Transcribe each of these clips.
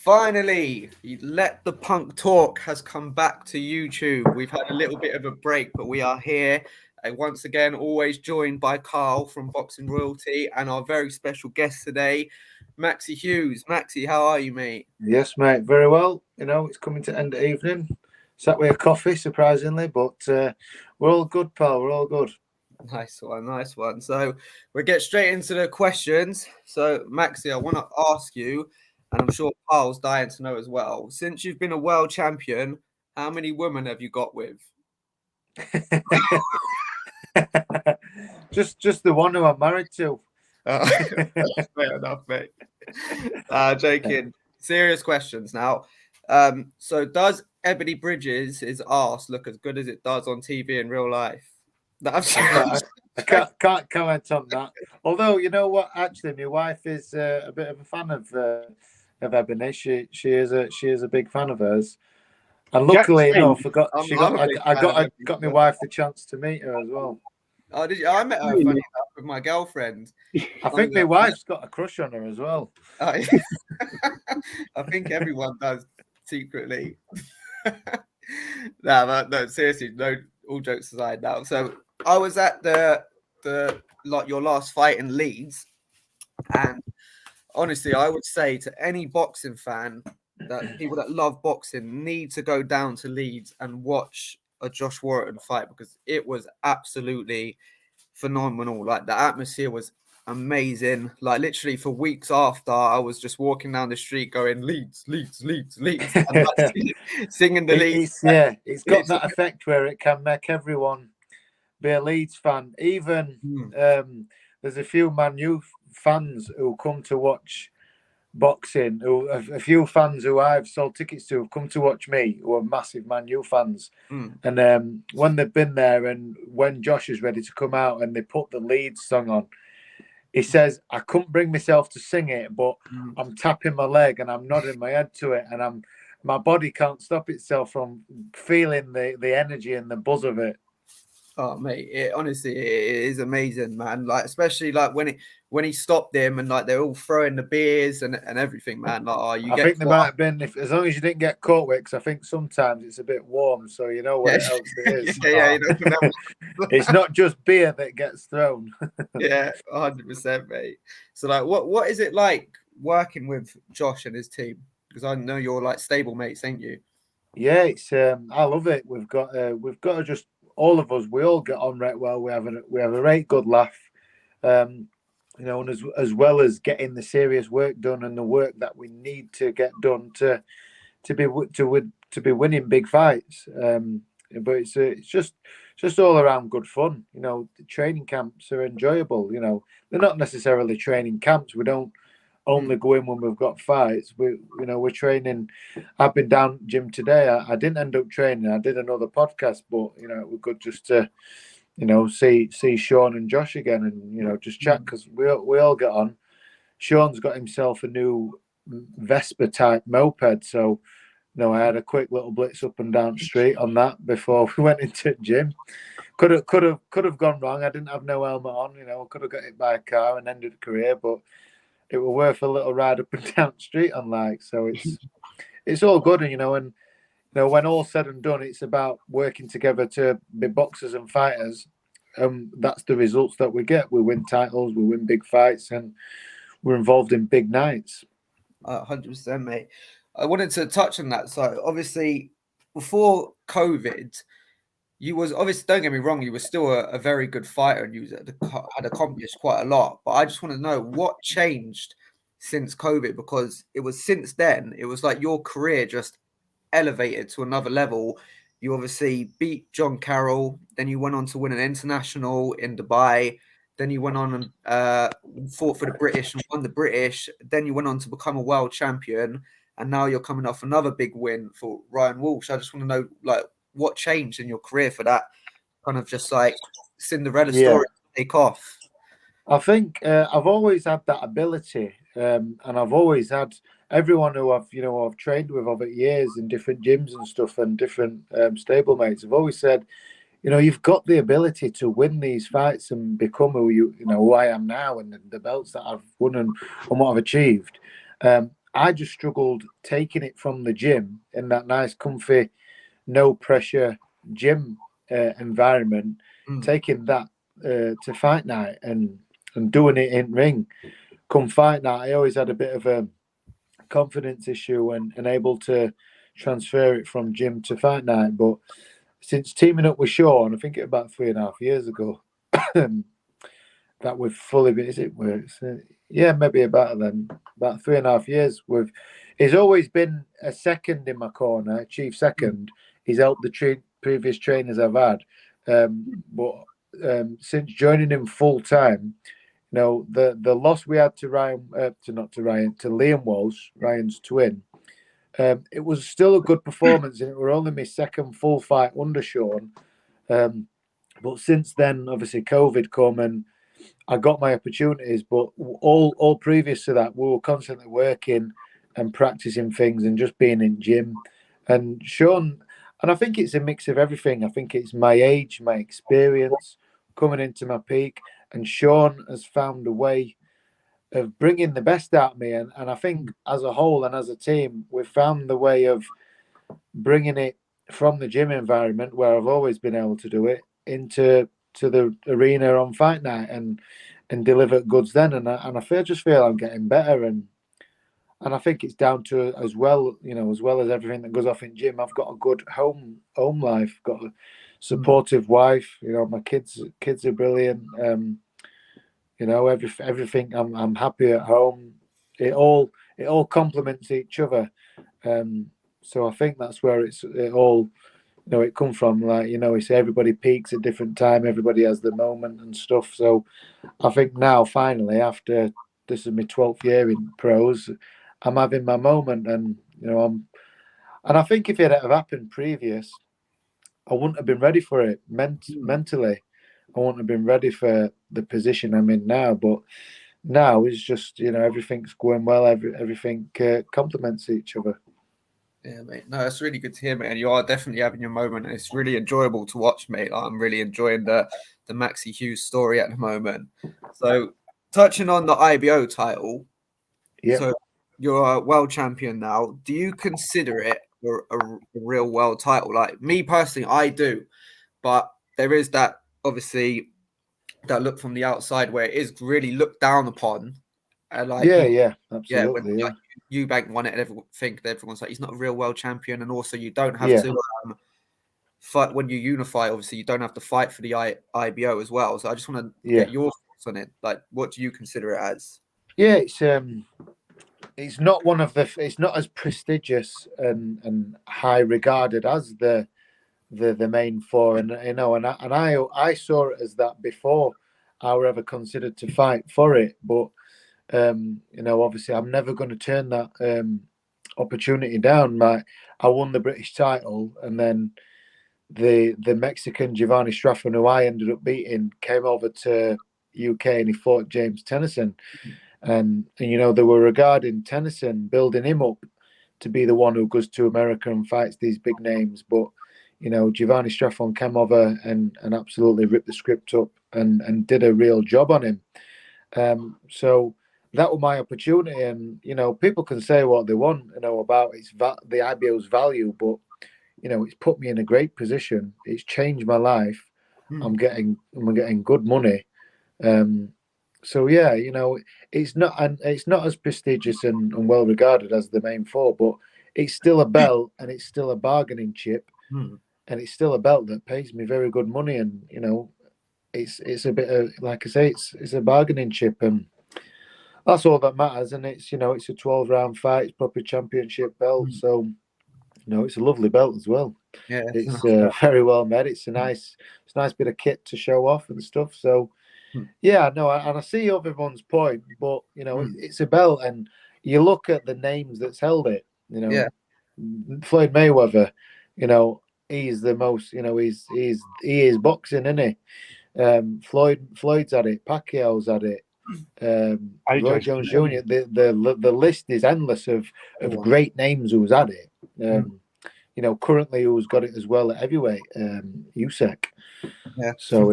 Finally, Let the Punk Talk has come back to YouTube. We've had a little bit of a break, but we are here. Once again, always joined by Carl from Boxing Royalty and our very special guest today, Maxi Hughes. Maxi, how are you, mate? Yes, mate, very well. It's coming to end of evening. Sat with a coffee, surprisingly, but we're all good, pal. We're all good. Nice one, nice one. So we'll get straight into the questions. So, Maxi, I want to ask you, and I'm sure Carl's dying to know as well. Since you've been a world champion, how many women have you got with? just the one who I'm married to. Fair enough, mate. Joking. Serious questions now. So does Ebony Bridges' arse look as good as it does on TV in real life? I can't comment on that. Although, you know what? Actually, my wife is a bit of a fan of Ebony. She is a big fan of hers. And luckily, I got my wife the chance to meet her as well. Oh, did you? I met her funny enough with my girlfriend. I think my wife's got a crush on her as well. I think everyone does secretly. No, seriously, no. All jokes aside now. So I was at your last fight in Leeds, and honestly, I would say to any boxing fan that people that love boxing need to go down to Leeds and watch a Josh Warrington fight because it was absolutely phenomenal. Like the atmosphere was amazing. Like literally for weeks after, I was just walking down the street going Leeds, Leeds, Leeds, Leeds, and singing the Leeds. It's got that effect where it can make everyone be a Leeds fan. Even there's a few Man U fans who come to watch boxing, a few fans who I've sold tickets to have come to watch me, who are massive Man U fans. And when they've been there and when Josh is ready to come out and they put the Leeds song on, he says, I couldn't bring myself to sing it, but I'm tapping my leg and I'm nodding my head to it, and my body can't stop itself from feeling the energy and the buzz of it. Oh mate, it is amazing, man. Like especially like when he stopped them and like they're all throwing the beers and everything, man. Like I think there might have been, as long as you didn't get caught with, because I think sometimes it's a bit warm, so you know what else it is. It's not just beer that gets thrown. Yeah, 100%, mate. So like, what is it like working with Josh and his team? Because I know you're like stable mates, ain't you? Yeah, it's I love it. We've got to just. All of us, we all get on right well. We have a right good laugh, and as well as getting the serious work done and the work that we need to get done to be winning big fights. But it's just all around good fun. The training camps are enjoyable. They're not necessarily training camps. We don't only go in when we've got fights. We're training. I've been down gym today. I didn't end up training. I did another podcast, but it was good just to see Sean and Josh again and just chat, because we all get on. Sean's got himself a new Vespa type moped, so I had a quick little blitz up and down the street on that before we went into the gym. Could have gone wrong. I didn't have no helmet on. I could have got hit by a car and ended the career, but it was worth a little ride up and down the street on like. So it's all good, and when all's said and done, it's about working together to be boxers and fighters. That's the results that we get. We win titles, we win big fights, and we're involved in big nights. 100%, mate. I wanted to touch on that. So obviously, before COVID, you was obviously, don't get me wrong, you were still a very good fighter and you had accomplished quite a lot. But I just want to know what changed since COVID, because it was since then, it was like your career just elevated to another level. You obviously beat John Carroll, then you went on to win an international in Dubai. Then you went on and fought for the British and won the British. Then you went on to become a world champion. And now you're coming off another big win for Ryan Walsh. I just want to know, like, what changed in your career for that kind of just like Cinderella story to take off? I think I've always had that ability, and I've always had everyone who I've trained with over years in different gyms and stuff and different stablemates have always said, you've got the ability to win these fights and become who who I am now, and the belts that I've won and what I've achieved. I just struggled taking it from the gym in that nice, comfy, no pressure gym environment, Mm. taking that to fight night and doing it in ring. Come fight night, I always had a bit of a confidence issue and able to transfer it from gym to fight night. But since teaming up with Sean, I think it about 3.5 years ago, that we've fully been, is it works? Yeah, maybe about then, about 3.5 years. He's always been a second in my corner, a chief Mm. second. He's helped the previous trainers I've had. But since joining him full time, the loss we had to Ryan, to Liam Walsh, Ryan's twin. It was still a good performance, and it were only my second full fight under Sean. But since then, obviously, COVID come and I got my opportunities. But all previous to that, we were constantly working and practicing things and just being in gym. And Sean, and I think it's a mix of everything. I think it's my age, my experience coming into my peak, and Sean has found a way of bringing the best out of me. And I think as a whole and as a team, we've found the way of bringing it from the gym environment where I've always been able to do it into the arena on fight night and deliver goods then. And I just feel I'm getting better. And I think it's down to as well, as well as everything that goes off in gym. I've got a good home life, got a Mm. supportive wife. My kids are brilliant. Everything. I'm happy at home. It all complements each other. So I think that's where it all it come from. Like we say, everybody peaks at different time. Everybody has the moment and stuff. So I think now finally, after this is my 12th year in pros, I'm having my moment, and and I think if it had happened previous, I wouldn't have been ready for it Mm. mentally. I wouldn't have been ready for the position I'm in now. But now it's just everything's going well. Everything complements each other. Yeah, mate. No, that's really good to hear, mate. And you are definitely having your moment, and it's really enjoyable to watch, mate. Like, I'm really enjoying the Maxi Hughes story at the moment. So, touching on the IBO title, Yep. so you're a world champion now. Do you consider it a real world title? Like me personally, I do, but there is that obviously that look from the outside where it is really looked down upon, and like Yeah. you, Yeah. yeah, when Absolutely. Yeah. like Eubank won it, and everyone's like he's not a real world champion, and also you don't have Yeah. to fight when you unify. Obviously, you don't have to fight for the IBO as well. So I just want to Yeah. get your thoughts on it. Like, what do you consider it as? Yeah. It's not one of the. It's not as prestigious and high regarded as the main four, and I saw it as that before I were ever considered to fight for it. But obviously, I'm never going to turn that opportunity down. I won the British title, and then the Mexican Giovanni Straffon, who I ended up beating, came over to UK and he fought James Tennyson. And they were regarding Tennyson, building him up to be the one who goes to America and fights these big names. But Giovanni Straffon came over and absolutely ripped the script up and did a real job on him. So that was my opportunity, and people can say what they want, about the IBO's value, but it's put me in a great position. It's changed my life. Hmm. I'm getting good money. Um, so yeah, it's not as prestigious and well regarded as the main four, but it's still a belt and it's still a bargaining chip Hmm. and it's still a belt that pays me very good money. And it's a bit of, like I say, it's a bargaining chip, and that's all that matters. And it's a 12 round fight, it's proper championship belt, Hmm. so it's a lovely belt as well. Yeah, it's a It's nice belt. very well made. It's a Hmm. nice bit of kit to show off and stuff. So Hmm. yeah, no, and I see everyone's point, but Hmm. it's a belt, and you look at the names that's held it. Yeah. Floyd Mayweather, he's the most. He is boxing, isn't he? Floyd's had it. Pacquiao's had it. I Roy Joyce. Jones Jr. The list is endless of Oh, great names who's had it. hmm. Currently who's got it as well at heavyweight, Usyk. Yeah. So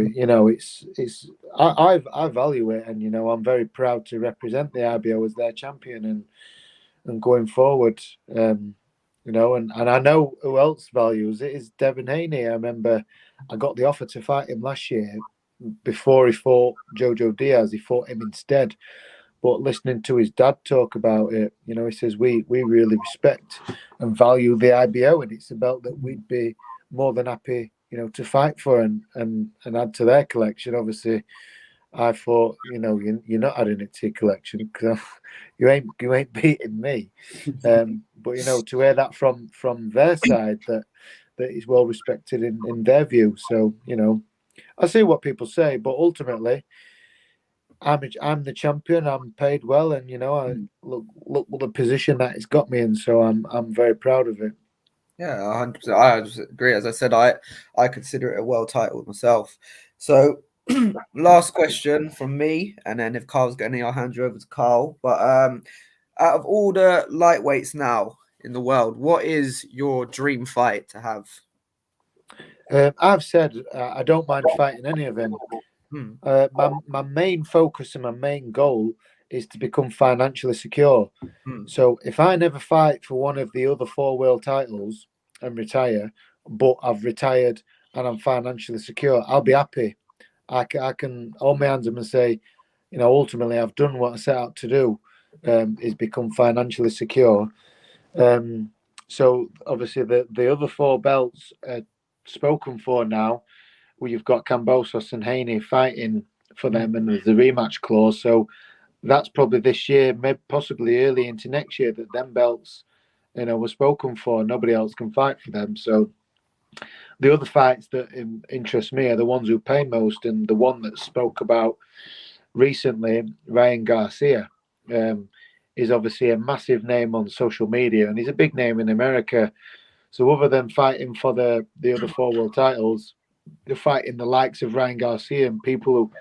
I value it, and I'm very proud to represent the IBO as their champion, going forward. And I know who else values it is Devin Haney. I remember I got the offer to fight him last year before he fought Jojo Diaz. He fought him instead. But listening to his dad talk about it, he says we really respect and value the IBO, and it's a belt that we'd be more than happy, to fight for and add to their collection. Obviously, I thought, you're not adding it to your collection because you ain't beating me. But to hear that from their side that is well respected in their view. So I see what people say, but ultimately, I'm the champion. I'm paid well, and I look the position that it's got me in. So I'm very proud of it. Yeah, 100%. I just agree. As I said, I consider it a world title myself. So, last question from me, and then if Carl's got any, I'll hand you over to Carl. But out of all the lightweights now in the world, what is your dream fight to have? I've said I don't mind fighting any of them. My main focus and my main goal is to become financially secure. So if I never fight for one of the other 4 world titles and retire, but I've retired and I'm financially secure, I'll be happy. I can hold my hands up and say, ultimately I've done what I set out to do, is become financially secure. So obviously the other 4 belts are spoken for now. Where you've got Kambosos and Haney fighting for them, and there's the rematch clause. So that's probably this year, maybe possibly early into next year, that them belts, were spoken for. Nobody else can fight for them. So the other fights that interest me are the ones who pay most, and the one that spoke about recently, Ryan Garcia, is obviously a massive name on social media, and he's a big name in America. So other than fighting for the other 4 world titles, they're fighting the likes of Ryan Garcia and people who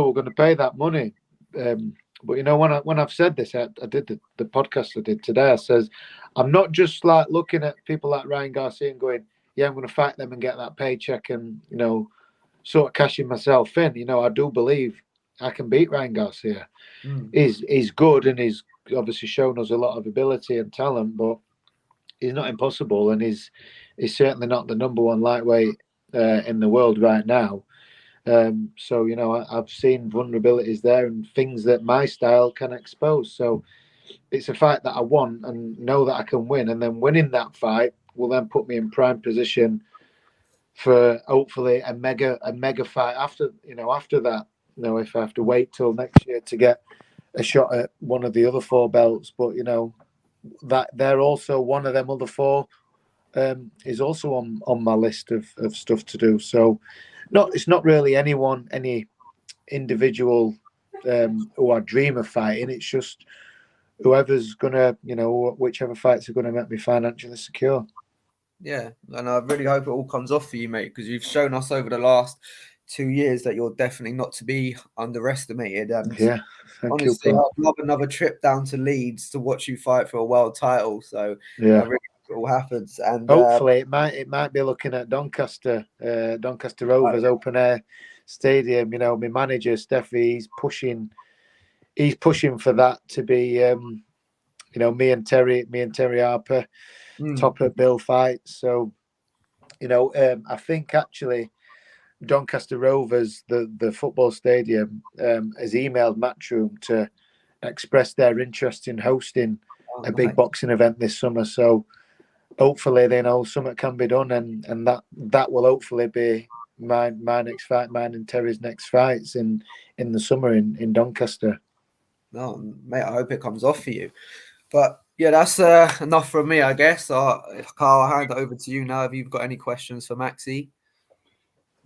are going to pay that money. But when I've said this, I did the podcast I did today. I says I'm not just like looking at people like Ryan Garcia and going, yeah, I'm going to fight them and get that paycheck and sort of cashing myself in. I do believe I can beat Ryan Garcia. He's good and he's obviously shown us a lot of ability and talent, but he's not impossible, and he's certainly not the number 1 lightweight in the world right now. So I've seen vulnerabilities there and things that my style can expose. So it's a fight that I want and know that I can win, and then winning that fight will then put me in prime position for hopefully a mega fight after that. If I have to wait till next year to get a shot at one of the other 4 belts, but that they're also one of them other 4 is also on my list of stuff to do. So it's not really any individual who I dream of fighting. It's just whoever's gonna, whichever fights are gonna make me financially secure. Yeah, and I really hope it all comes off for you, mate, because you've shown us over the last 2 years that you're definitely not to be underestimated. And yeah, honestly, I'd love another trip down to Leeds to watch you fight for a world title. So yeah, I really hope it all happens. And hopefully it might be looking at Doncaster Rovers open air stadium. My manager Steffi, he's pushing for that to be me and Terry Harper top at bill fights. So I think actually Doncaster Rovers, the football stadium, has emailed Matchroom to express their interest in hosting a big boxing event this summer. So hopefully they know something can be done, and that will hopefully be my next fight, mine and Terry's next fights in the summer in Doncaster. No, mate, I hope it comes off for you. But yeah, that's enough from me, I guess. Carl, I'll hand it over to you now. Have you got any questions for Maxi?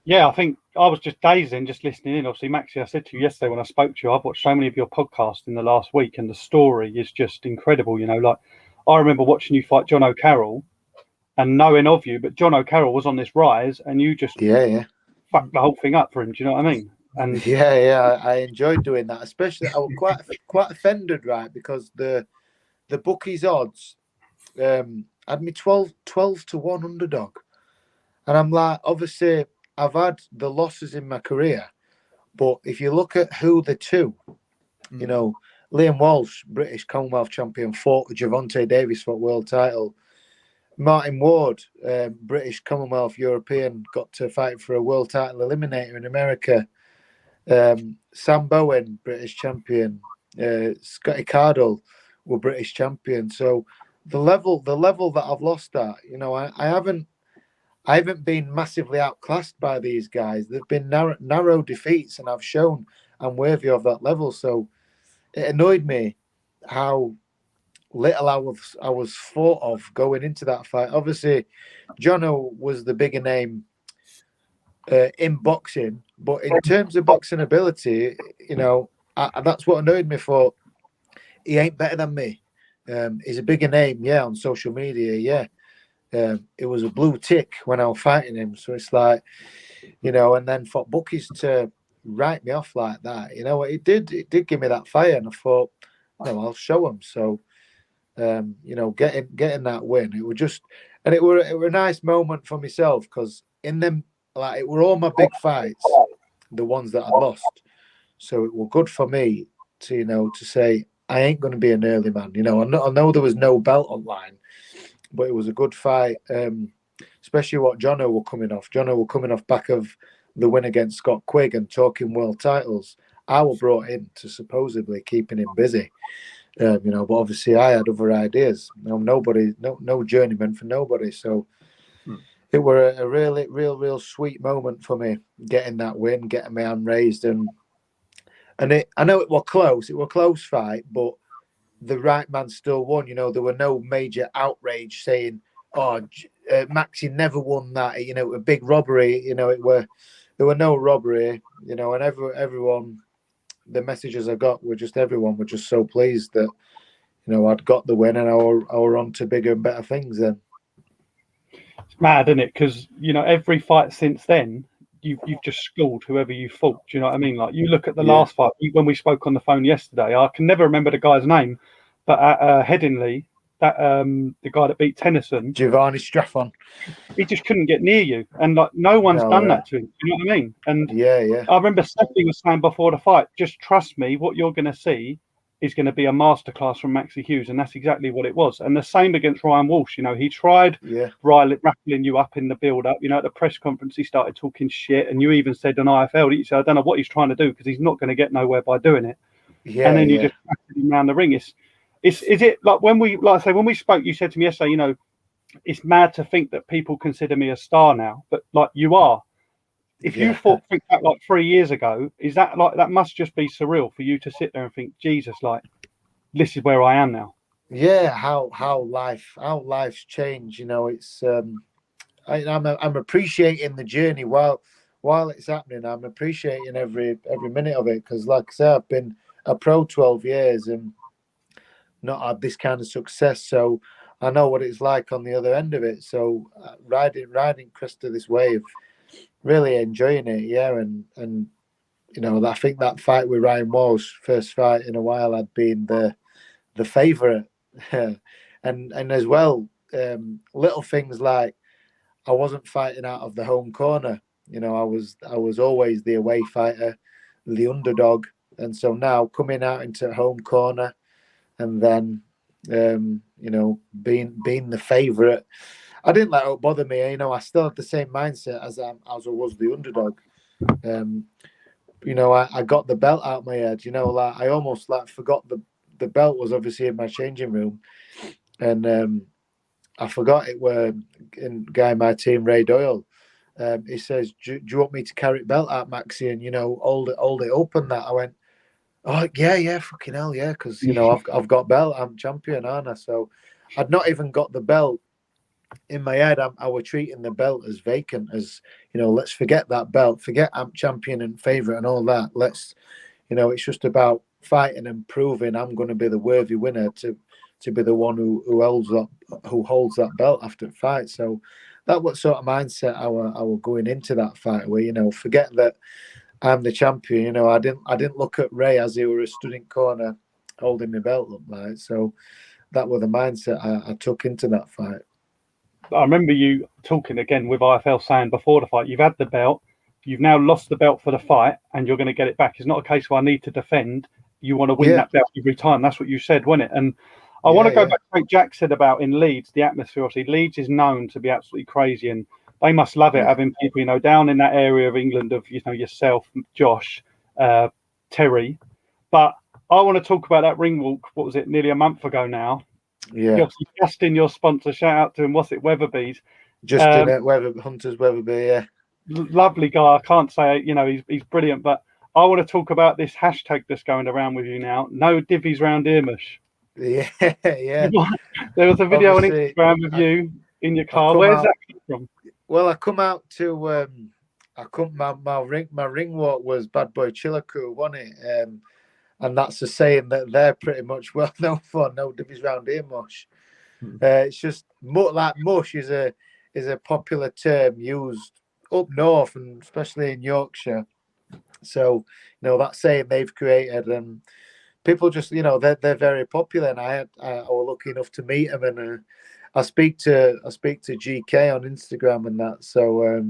Yeah, I think I was just dazing, just listening in. Obviously, Maxi, I said to you yesterday when I spoke to you, I've watched so many of your podcasts in the last week, and the story is just incredible. Like I remember watching you fight John O'Carroll and knowing of you, but John O'Carroll was on this rise, and you just fucked the whole thing up for him. Do you know what I mean? And yeah, I enjoyed doing that. Especially, I was quite offended, right, because the bookies odds had me 12 to 1 underdog, and I'm like, obviously, I've had the losses in my career, but if you look at who the two, Liam Walsh, British Commonwealth champion, fought Javante Davis for world title. Martin Ward, British Commonwealth European, got to fight for a world title eliminator in America. Sam Bowen, British champion. Scotty Cardle were British champion. So the level that I've lost at, I haven't been massively outclassed by these guys. They've been narrow defeats, and I've shown I'm worthy of that level. So it annoyed me how little I was thought of going into that fight. Obviously, Jono was the bigger name in boxing, but in terms of boxing ability, that's what annoyed me. For he ain't better than me. He's a bigger name, yeah, on social media, yeah. It was a blue tick when I was fighting him, so it's like, and then for bookies to write me off like that, it did give me that fire, and I thought, no, I'll show him. So, getting that win, it was just, and it were a nice moment for myself, because in them, like, it were all my big fights, the ones that I lost. So it was good for me to say I ain't going to be an early man. I know there was no belt online, but it was a good fight. Especially what Jono were coming off. Jono were coming off back of the win against Scott Quigg and talking world titles. I were brought in to supposedly keeping him busy. But obviously I had other ideas. No journeyman for nobody. So it were a really, real sweet moment for me, getting that win, getting my hand raised, and I know it was close. It was a close fight, but the right man still won. There were no major outrage saying, "Oh, Maxi never won that." A big robbery. There were no robbery. And everyone, the messages I got were just, everyone were just so pleased that I'd got the win, and I were on to bigger and better things then. It's mad, isn't it? Because every fight since then, you've just schooled whoever you fought. Do you know what I mean? Like, you look at the last fight, when we spoke on the phone yesterday, I can never remember the guy's name, but at Headingley, that the guy that beat Tennyson, Giovanni Straffon, he just couldn't get near you, and like no one's done that to him. You know what I mean? And yeah. I remember Stephanie was saying before the fight, just trust me, what you're going to see is going to be a masterclass from Maxi Hughes, and that's exactly what it was. And the same against Ryan Walsh. He tried rattling you up in the build-up. At the press conference, he started talking shit, and you even said on IFL, you said, I don't know what he's trying to do, because he's not going to get nowhere by doing it. Yeah, and then you just rattled him around the ring. Is it like when we spoke, you said to me yesterday, it's mad to think that people consider me a star now, but like, you are. If you think back like 3 years ago, is that like, that must just be surreal for you to sit there and think, Jesus, like, this is where I am now. Yeah, how life's changed. It's I'm appreciating the journey while it's happening. I'm appreciating every minute of it, because, like I said, I've been a pro 12 years and not had this kind of success. So I know what it's like on the other end of it. So riding crest of this wave, really enjoying it, and I think that fight with Ryan Walsh, first fight in a while, had been the favourite, and as well, little things like I wasn't fighting out of the home corner. I was always the away fighter, the underdog, and so now coming out into home corner, and then being the favourite, I didn't let it bother me. I still had the same mindset as I was the underdog. I got the belt out of my head. Like, I almost forgot the belt was obviously in my changing room, and I forgot it. Were in guy in my team, Ray Doyle. He says, "Do you want me to carry the belt out, Maxi, and hold it open?" That I went, "Oh yeah, fucking hell yeah," because I've got belt. I'm champion, aren't I? So I'd not even got the belt. In my head, I were treating the belt as vacant, as let's forget that belt, forget I'm champion and favourite and all that. Let's, it's just about fighting and proving I'm going to be the worthy winner to be the one who holds that belt after the fight. So that was sort of mindset I were going into that fight, where forget that I'm the champion. I didn't look at Ray as he were a stood in corner holding my belt up, like. So that was the mindset I took into that fight. I remember you talking again with IFL, saying before the fight, you've had the belt, you've now lost the belt for the fight, and you're going to get it back. It's not a case where I need to defend. you want to win that belt every time. That's what you said, wasn't it? And I want to go back to what Jack said about in Leeds, the atmosphere. Obviously, Leeds is known to be absolutely crazy, and they must love it having people, down in that area of England of, yourself, Josh, Terry. But I want to talk about that ring walk. What was it? Nearly a month ago now. Yeah. Obviously, Justin, your sponsor. Shout out to him. What's it? Weatherby's. Justin at Hunters Weatherby. Yeah. Lovely guy. I can't say he's brilliant, but I want to talk about this hashtag that's going around with you now. No divvies round here, Mush. Yeah, yeah. There was a video on Instagram of you in your car. Where's that from? Well, I come out to my ring walk was Bad Boy Chiller Crew, wasn't it? And that's a saying that they're pretty much well known for. No divvies round here, Mush. It's just like mush is a popular term used up north and especially in Yorkshire. So that saying they've created, and people just they're very popular. And I was lucky enough to meet them, and I speak to GK on Instagram and that. So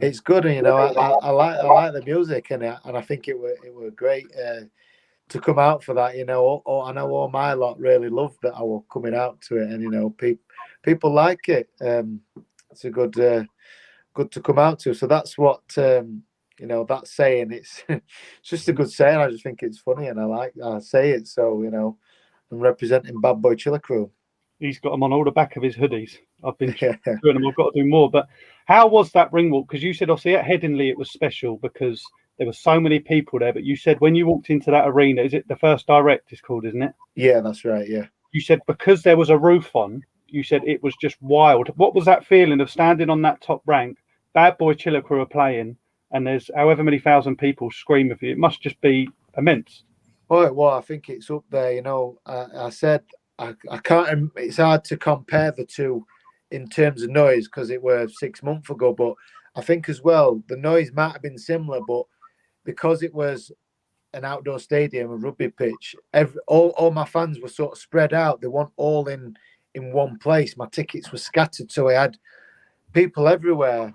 it's good, and I like the music, and I think it were great to come out for that. I know all my lot really loved that I was coming out to it, and people like it. It's a good to come out to. So that's what that saying. It's just a good saying. I just think it's funny, and I say it. So I'm representing Bad Boy Chiller Crew. He's got them on all the back of his hoodies. I've been doing them. I've got to do more. But how was that ring walk? Because you said obviously at Headingley it was special because there were so many people there. But you said when you walked into that arena, is it the First Direct? It's called, isn't it? Yeah, that's right. Yeah. You said because there was a roof on. You said it was just wild. What was that feeling of standing on that top rank? Bad Boy Chiller Crew are playing, and there's however many thousand people screaming for you. It must just be immense. Well, I think it's up there. I said I can't. It's hard to compare the two in terms of noise because it was 6 months ago. But I think as well the noise might have been similar, but because it was an outdoor stadium, a rugby pitch, all my fans were sort of spread out. They weren't all in one place. My tickets were scattered, so I had people everywhere.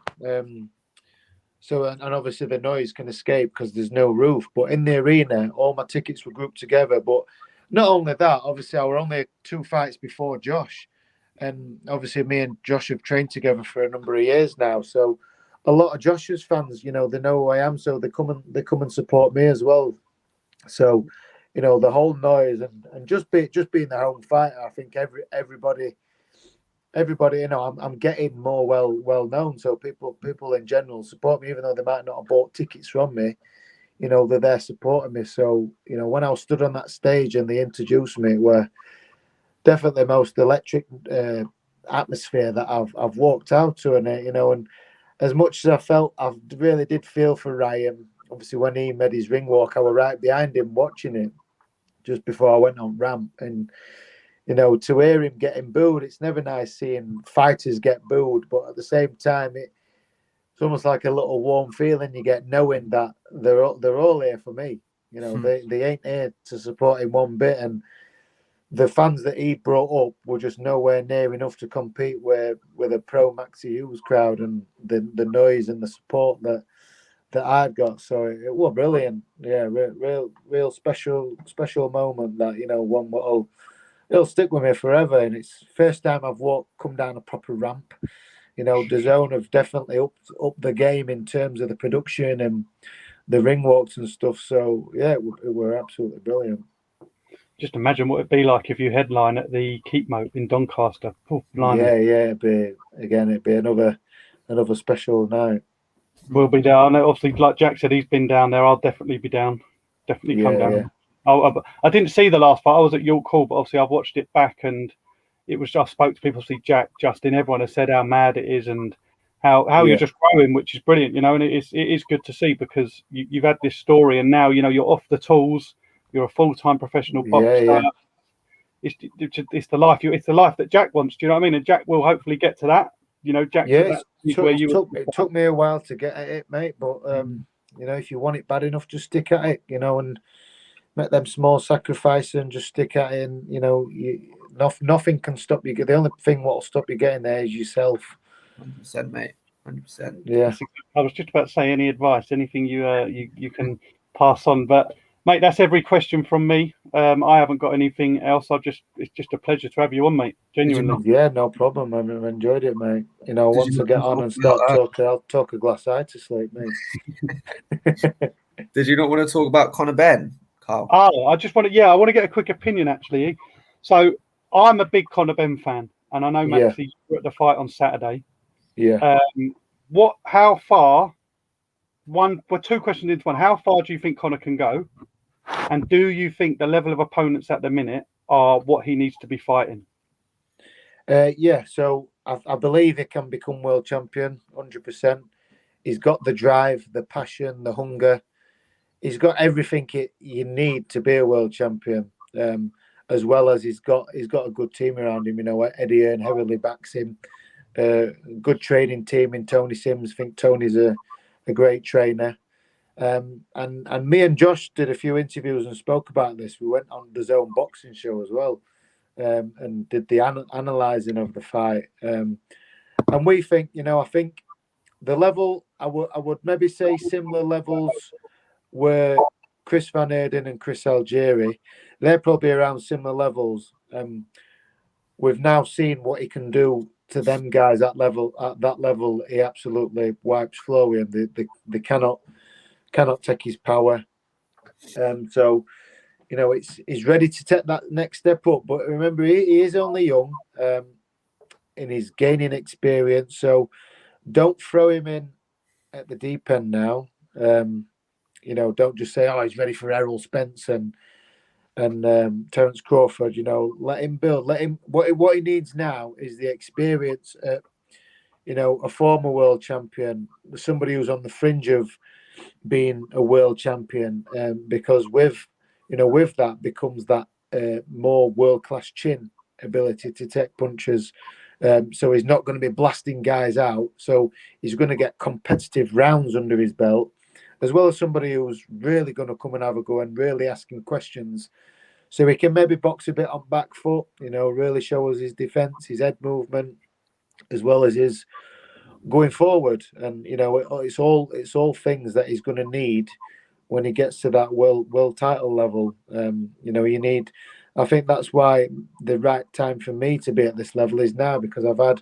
So and obviously the noise can escape because there's no roof. But in the arena, all my tickets were grouped together. But not only that, obviously I were only 2 fights before Josh, and obviously me and Josh have trained together for a number of years now. So a lot of Josh's fans, they know who I am, so they come and support me as well. So the whole noise and just being the home fighter, I think everybody, I'm getting more well known. So people in general support me, even though they might not have bought tickets from me. They're there supporting me. So when I was stood on that stage and they introduced me, it were definitely the most electric atmosphere that I've walked out to, and as much as I really did feel for Ryan. Obviously, when he made his ring walk, I was right behind him watching it just before I went on ramp. And, to hear him getting booed, it's never nice seeing fighters get booed. But at the same time, it's almost like a little warm feeling you get knowing that they're all here for me. They ain't here to support him one bit. And the fans that he brought up were just nowhere near enough to compete with a pro Maxi Hughes crowd and the noise and the support that I'd got. So it was brilliant. Yeah, real special moment that one it'll stick with me forever. And it's first time I've come down a proper ramp. DAZN have definitely upped the game in terms of the production and the ring walks and stuff. So yeah, it were absolutely brilliant. Just imagine what it'd be like if you headline at the Keep Moat in Doncaster. It'd be another special night. We'll be down. Obviously, like Jack said, he's been down there. I'll definitely be down. Definitely come down. Yeah. I didn't see the last fight. I was at York Hall, but obviously I've watched it back, and it was. I spoke to people, see Jack, Justin, everyone has said how mad it is and how you're just growing, which is brilliant, and it is good to see because you've had this story, and now you're off the tools. You're a full-time professional boxer. Yeah. It's the life. It's the life that Jack wants. Do you know what I mean? And Jack will hopefully get to that. Jack. Yeah, it took me a while to get at it, mate. But if you want it bad enough, just stick at it. And make them small sacrifices and just stick at it. And nothing can stop you. The only thing what will stop you getting there is yourself. 100%, mate. 100%. Yeah. I was just about to say any advice, anything you can pass on, but Mate, that's every question from me. I haven't got anything else. It's just a pleasure to have you on, mate. Genuinely. Yeah, no problem. I've enjoyed it, mate. Once I get on and start talking, I'll talk a glass eye to sleep, mate. Did you not want to talk about Conor Benn, Carl? Oh, I want to get a quick opinion, actually. So I'm a big Conor Benn fan, and I know Maxi at the fight on Saturday. Yeah. How far? We're two questions into one. How far do you think Conor can go? And do you think the level of opponents at the minute are what he needs to be fighting? So I believe he can become world champion 100%. He's got the drive, the passion, the hunger. He's got everything you need to be a world champion, as well as he's got a good team around him. Eddie Hearn heavily backs him. Good training team in Tony Sims. I think Tony's a great trainer. And me and Josh did a few interviews and spoke about this. We went on the Zone boxing show as well, and did the analysing of the fight. And we think, I think the level, I would maybe say similar levels were Chris Van Heerden and Chris Algieri. They're probably around similar levels. We've now seen what he can do to them guys at that level. He absolutely wipes flow, and they cannot take his power. So he's ready to take that next step up. But remember, he is only young, and he's gaining experience. So don't throw him in at the deep end now. Don't just say, "Oh, he's ready for Errol Spence and Terence Crawford." Let him build. Let him. What he needs now is the experience. A former world champion, somebody who's on the fringe of being a world champion, because with that becomes that more world-class chin ability to take punches. So he's not going to be blasting guys out. So he's going to get competitive rounds under his belt, as well as somebody who's really going to come and have a go and really asking questions. So he can maybe box a bit on back foot, really show us his defense, his head movement, as well as his going forward. And it's all things that he's going to need when he gets to that world title level. You need. I think that's why the right time for me to be at this level is now, because I've had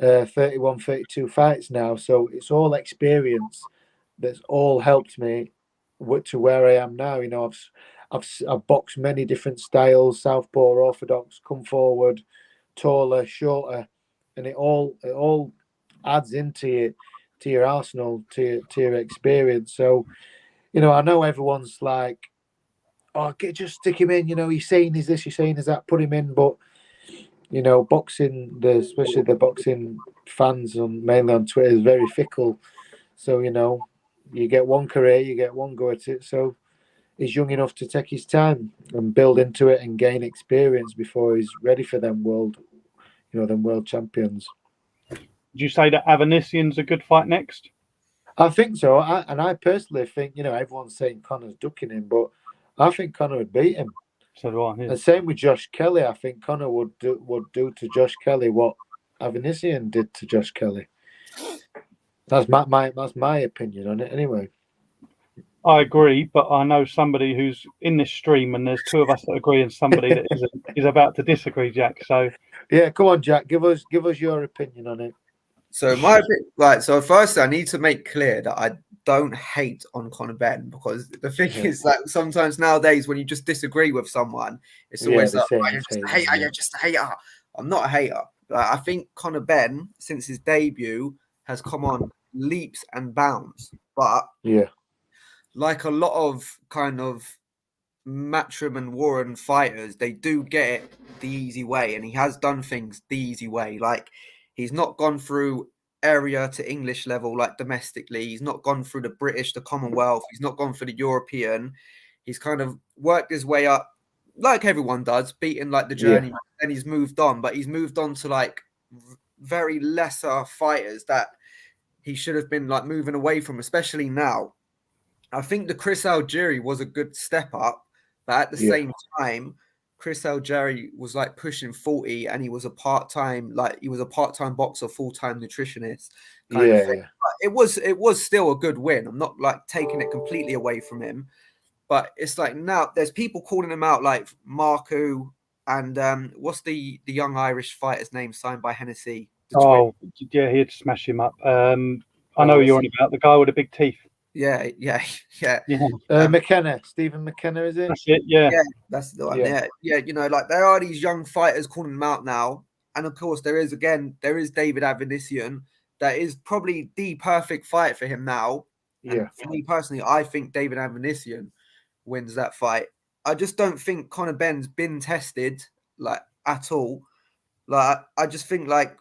31, 32 fights now. So it's all experience that's all helped me to where I am now. I've boxed many different styles: southpaw, orthodox, come forward, taller, shorter, and it all adds into your arsenal, to your experience. So, I know everyone's like, "Oh, just stick him in." You're saying is this, you're saying is that, put him in. But boxing, especially the boxing fans mainly on Twitter, is very fickle. So you get one career, you get one go at it. So he's young enough to take his time and build into it and gain experience before he's ready for them world champions. Would you say that Avanesian's a good fight next? I think so. I personally think, everyone's saying Conor's ducking him, but I think Conor would beat him. So do I. Yeah. And same with Josh Kelly. I think Conor would do to Josh Kelly what Avanesian did to Josh Kelly. That's my opinion on it, anyway. I agree, but I know somebody who's in this stream, and there's two of us that agree, and somebody that is about to disagree, Jack. So yeah, come on, Jack, give us your opinion on it. So so first I need to make clear that I don't hate on Conor Benn, because the thing is that sometimes nowadays when you just disagree with someone, it's always like, "Oh, you're just a hater, you're just a hater." I'm not a hater. I think Conor Benn, since his debut, has come on leaps and bounds. But like a lot of kind of Matchroom and Warren fighters, they do get it the easy way, and he has done things the easy way. Like, he's not gone through area to English level like domestically. He's not gone through the British, the Commonwealth. He's not gone for the European. He's kind of worked his way up like everyone does, beating like the journey, and he's moved on. But he's moved on to like very lesser fighters that he should have been like moving away from, especially now. I think the Chris Algieri was a good step up, but at the same time, Chris Algieri was like pushing 40, and he was a part-time boxer, full-time nutritionist kind of thing. But it was still a good win. I'm not like taking it completely away from him. But it's like now there's people calling him out like Marku and what's the young Irish fighter's name signed by Hennessy? Oh, yeah, he'd smash him up. I know who you're on about, the guy with the big teeth. Yeah. McKenna, Stephen McKenna, is it? That's it, yeah. Yeah, that's the one. Yeah. You know, like there are these young fighters calling him out now. And of course, there is David Avanesian. That is probably the perfect fight for him now. And for me personally, I think David Avanesian wins that fight. I just don't think Conor Benn's been tested like at all. Like I just think like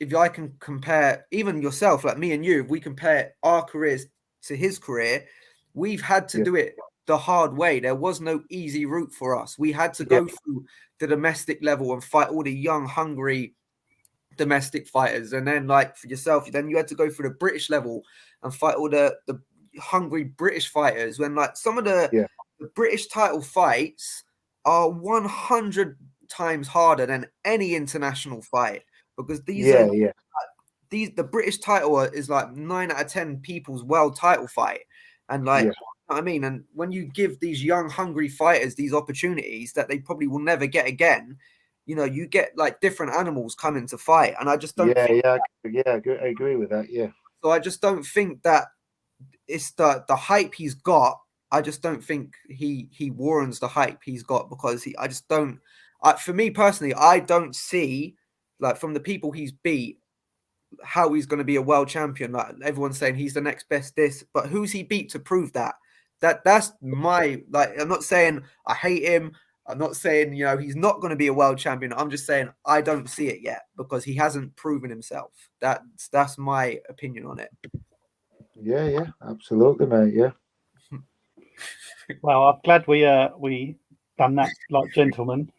if I can compare even yourself, like me and you, if we compare our careers to his career, we've had to do it the hard way. There was no easy route for us. We had to go through the domestic level and fight all the young, hungry domestic fighters. And then like for yourself, then you had to go through the British level and fight all the hungry British fighters. When like some of the British title fights are 100 times harder than any international fight because these the British title is like 9 out of 10 people's world title fight. And like, you know what I mean? And when you give these young, hungry fighters these opportunities that they probably will never get again, you know, you get like different animals coming to fight. And I just don't I agree with that. Yeah. So I just don't think that it's the hype he's got. I just don't think he warrants the hype he's got because I just don't. For me personally, I don't see like from the people he's beat how he's going to be a world champion. Like everyone's saying he's the next best this, but who's he beat to prove that? That's my like. I'm not saying I hate him. I'm not saying, you know, he's not going to be a world champion. I'm just saying I don't see it yet because he hasn't proven himself. That's my opinion on it. Yeah, absolutely, mate. Yeah. Well, I'm glad we done that like gentlemen.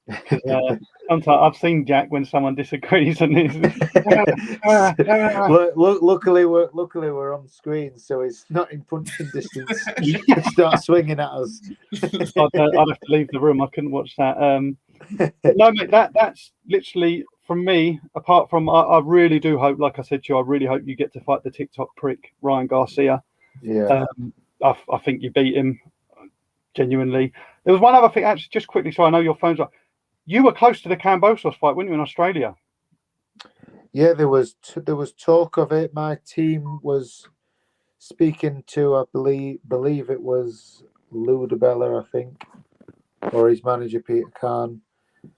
Because sometimes I've seen Jack when someone disagrees, and luckily we're on screen, so it's not in punching distance. Start swinging at us. I'd have to leave the room. I couldn't watch that. No, mate, that's literally from me. Apart from, I really do hope, like I said to you, I really hope you get to fight the TikTok prick Ryan Garcia. Yeah, I think you beat him genuinely. There was one other thing, actually, just quickly, so I know your phone's on. You were close to the Kambosos fight, weren't you, in Australia? Yeah, there was talk of it. My team was speaking to, I believe it was Lou DeBella, I think, or his manager Peter Khan.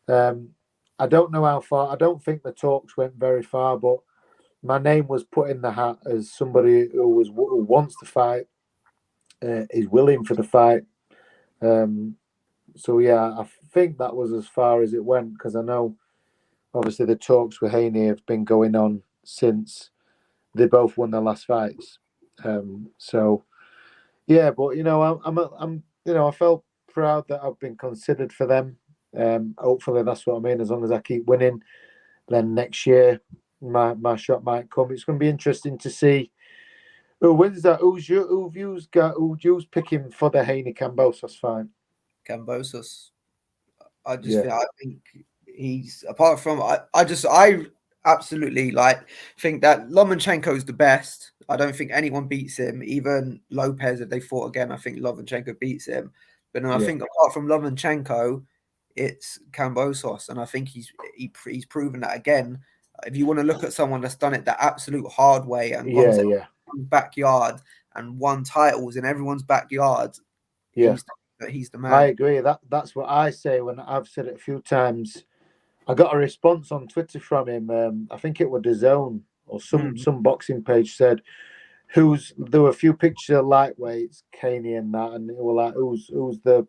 I don't know how far. I don't think the talks went very far, but my name was put in the hat as somebody who wants to fight, is willing for the fight. So yeah, I think that was as far as it went because I know, obviously, the talks with Haney have been going on since they both won their last fights. So yeah, but you know, I'm you know, I felt proud that I've been considered for them. Hopefully, that's what I mean. As long as I keep winning, then next year my shot might come. It's going to be interesting to see who wins that. Who's picking for the Haney Kambosos fight? Kambosos. I think he's apart from I absolutely like think that Lomachenko is the best. I don't think anyone beats him. Even Lopez, if they fought again, I think Lomachenko beats him. But no, I think apart from Lomachenko, it's Kambosos, and I think he's proven that again. If you want to look at someone that's done it the absolute hard way and gone to everyone's backyard and won titles in everyone's backyard, he's the man. I agree. That's what I say when I've said it a few times. I got a response on Twitter from him. I think it was DAZN or some boxing page said, there were a few pictures of lightweights, Caney and that, and they were like, who's the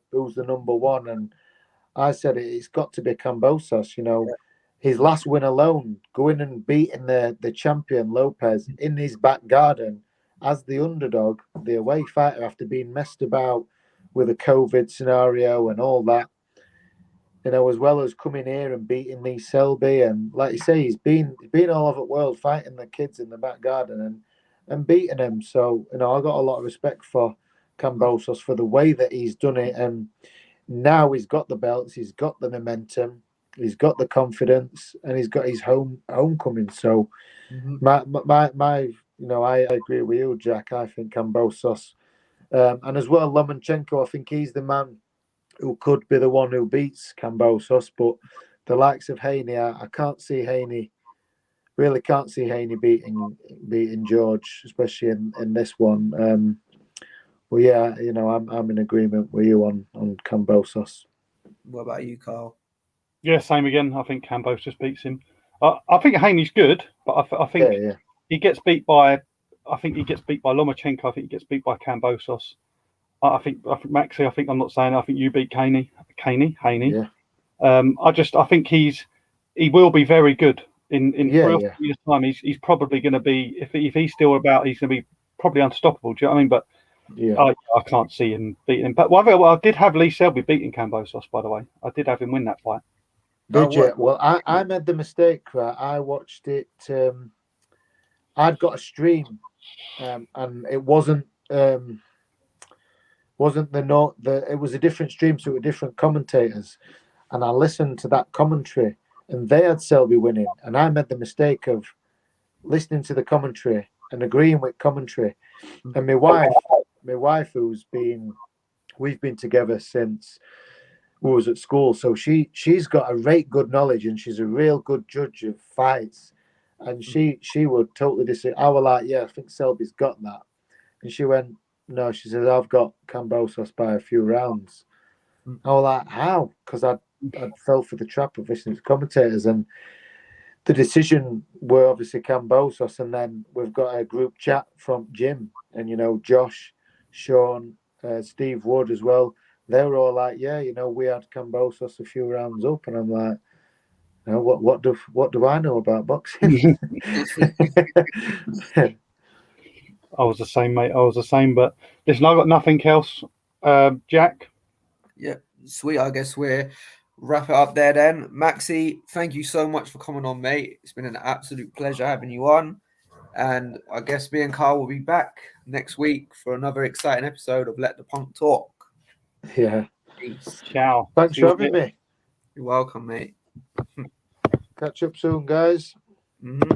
number one? And I said it's got to be Kambosos. You know, his last win alone, going and beating the champion Lopez in his back garden as the underdog, the away fighter after being messed about with a COVID scenario and all that, you know, as well as coming here and beating Lee Selby, and like you say, he's been all over the world fighting the kids in the back garden and beating them. So, you know, I got a lot of respect for Kambosos for the way that he's done it, and now he's got the belts, he's got the momentum, he's got the confidence, and he's got his homecoming. So, my, you know, I agree with you, Jack. I think Kambosos And as well, Lomachenko, I think he's the man who could be the one who beats Kambosos. But the likes of Haney, I can't see Haney. Really can't see Haney beating George, especially in this one. Well, yeah, I'm in agreement with you on Kambosos. What about you, Carl? Yeah, same again. I think Kambosos beats him. I think Haney's good, but I think he gets beat by. I think he gets beat by Lomachenko. I think he gets beat by Kambosos. I think Maxi. I think I'm not saying. I think you beat Haney. Yeah. I think he will be very good in 3 or 4 years' time. He's probably going to be if he's still about. He's going to be probably unstoppable. Do you know what I mean? But I can't see him beating him. But I did have Lee Selby beating Kambosos, by the way. I did have him win that fight. Did you? Well, I made the mistake. Right? I watched it. I'd got a stream, and it wasn't the note. It was a different stream, so it were different commentators. And I listened to that commentary, and they had Selby winning, and I made the mistake of listening to the commentary and agreeing with commentary. And my wife, we've been together since we was at school, so she's got a great good knowledge, and she's a real good judge of fights. And she would totally disagree. I was like, yeah, I think Selby's got that, and she went, no. She says, I've got Kambosos by a few rounds. I was like, how? Because I fell for the trap of listening to commentators, and the decision were obviously Kambosos, and then we've got a group chat from Jim and Josh, Sean, Steve Wood as well. They were all like, yeah, we had Kambosos a few rounds up, and I'm like, what do I know about boxing? I was the same, mate. I was the same. But listen, I got nothing else. Jack. Yeah, sweet. I guess we're wrap it up there then. Maxi, thank you so much for coming on, mate. It's been an absolute pleasure having you on. And I guess me and Carl will be back next week for another exciting episode of Let the Punk Talk. Yeah. Peace. Ciao. Thanks for having me. You're welcome, mate. Catch up soon, guys. Mm-hmm.